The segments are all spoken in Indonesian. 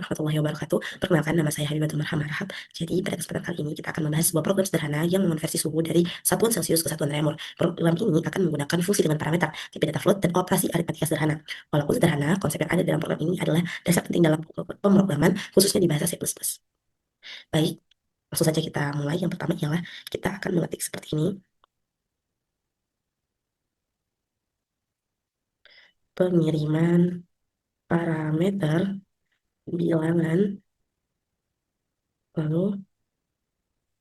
warahmatullahi wabarakatuh. Perkenalkan, nama saya Habibatul Marham Harahap. Jadi, pada kesempatan kali ini kita akan membahas sebuah program sederhana yang mengonversi suhu dari satuan Celcius ke satuan Reaumur. Program ini akan menggunakan fungsi dengan parameter, tipe data float, dan operasi aritmatika sederhana. Walaupun sederhana, konsep yang ada dalam program ini adalah dasar penting dalam pemrograman, khususnya di bahasa C++. Baik, langsung saja kita mulai. Yang pertama ialah kita akan mengetik seperti ini. Pengiriman parameter bilangan, lalu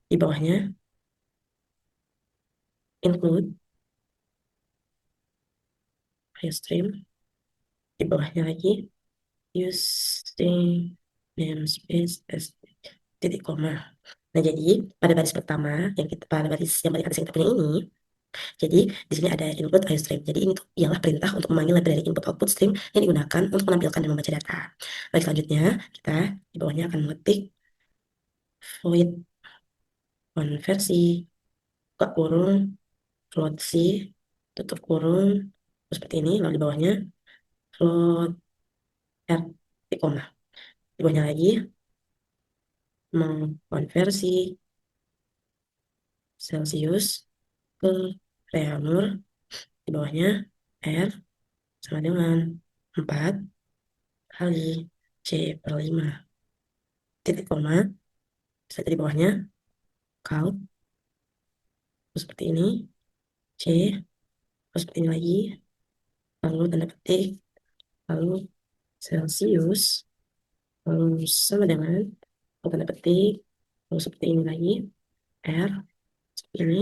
di bawahnya include stream, di bawahnya lagi using namespace as titik koma. Nah, jadi pada baris pertama pada baris yang paling atas yang kita punya ini, jadi di sini ada input iostream. Jadi ini tuh ialah perintah untuk memanggil library input output stream yang digunakan untuk menampilkan dan membaca data. Baik, selanjutnya kita di bawahnya akan mengetik void konversi buka kurung float c tutup kurung seperti ini, lalu di bawahnya float r titik koma. Di bawahnya lagi mengkonversi Celcius ke Reaumur, di bawahnya R sama dengan 4 kali C per 5 titik koma, bisa di bawahnya count seperti ini, C seperti ini lagi, lalu tanda petik, lalu Celcius, lalu sama dengan tanda petik, lalu seperti ini lagi, R seperti ini,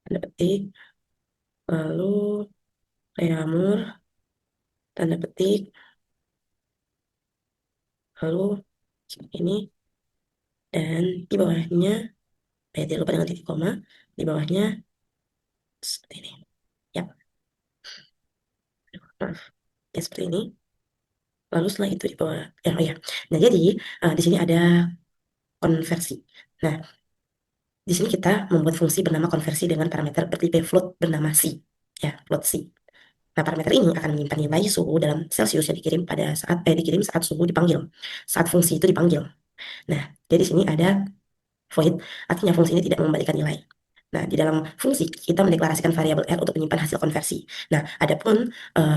tanda petik, lalu Reaumur, tanda petik, lalu seperti ini, dan di bawahnya tidak lupa dengan titik koma, di bawahnya seperti ini. Ya, maaf, ya seperti ini. Lalu setelah itu di bawah, oh ya. Nah, jadi di sini ada konversi. Nah, di sini kita membuat fungsi bernama konversi dengan parameter bertipe float bernama C. Ya, float C. Nah, parameter ini akan menyimpan nilai suhu dalam Celsius yang dikirim saat suhu dipanggil, saat fungsi itu dipanggil. Nah, jadi di sini ada void, artinya fungsi ini tidak mengembalikan nilai. Nah, di dalam fungsi kita mendeklarasikan variabel R untuk menyimpan hasil konversi. Nah, adapun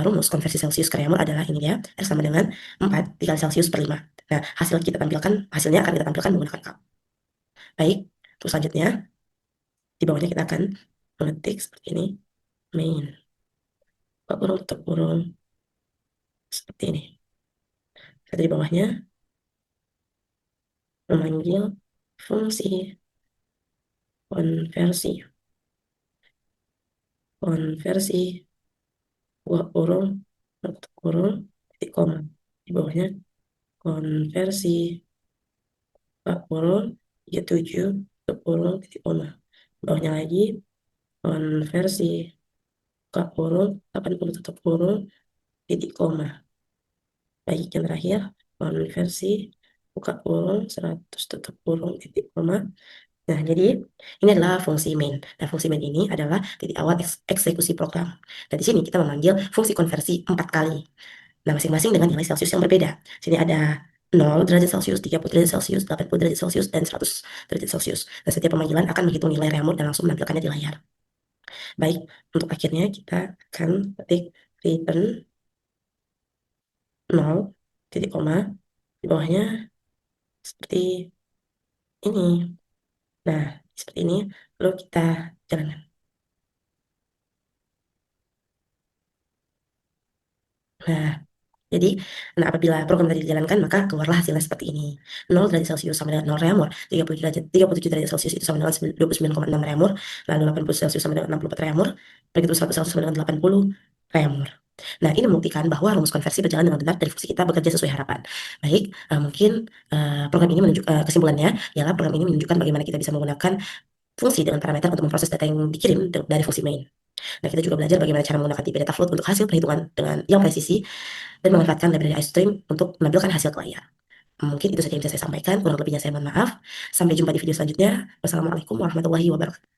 rumus konversi Celsius ke Reaumur adalah ini dia, R sama dengan 4 dikali Celsius per 5. Nah, hasilnya akan kita tampilkan menggunakan kap. Baik, terus selanjutnya di bawahnya kita akan mengetik seperti ini, main, buka kurung, tutup kurung, seperti ini. Di bawahnya memanggil fungsi konversi buka kurung, tutup kurung, titik koma. Di bawahnya konversi buka kurung 37 tutup kurung titik koma. Di bawahnya lagi konversi buka kurung 80 tutup kurung titik koma. Baik, yang terakhir konversi buka kurung 100 tutup kurung titik koma. Nah, jadi ini adalah fungsi main. Nah, fungsi main ini adalah titik awal eksekusi program. Dan di sini kita memanggil fungsi konversi 4 kali. Nah, masing-masing dengan nilai Celsius yang berbeda. Sini ada 0 derajat Celsius, 30 derajat Celsius, 80 derajat Celsius, dan 100 derajat Celsius. Dan setiap pemanggilan akan menghitung nilai Reaumur dan langsung menampilkannya di layar. Baik, untuk akhirnya kita akan ketik return 0, titik koma, di bawahnya seperti ini. Nah, seperti ini, lalu kita jalankan. Jadi, apabila program tadi dijalankan, maka keluarlah hasilnya seperti ini. 0 derajat Celsius sama dengan 0 Reaumur, 37 derajat Celsius itu sama dengan 29,6 Reaumur, lalu 80 Celsius sama dengan 64 Reaumur, begitu 100 Celsius sama dengan 80 Reaumur. Nah, ini membuktikan bahwa rumus konversi berjalan dengan benar dan fungsi kita bekerja sesuai harapan. Baik, mungkin program ini kesimpulannya ialah program ini menunjukkan bagaimana kita bisa menggunakan fungsi dengan parameter untuk memproses data yang dikirim dari fungsi main. Nah, kita juga belajar bagaimana cara menggunakan tipe data float untuk hasil perhitungan dengan yang presisi dan memanfaatkan library iStream untuk menampilkan hasil ke layar. Mungkin itu saja yang bisa saya sampaikan, kurang lebihnya saya mohon maaf. Sampai jumpa di video selanjutnya. Wassalamualaikum warahmatullahi wabarakatuh.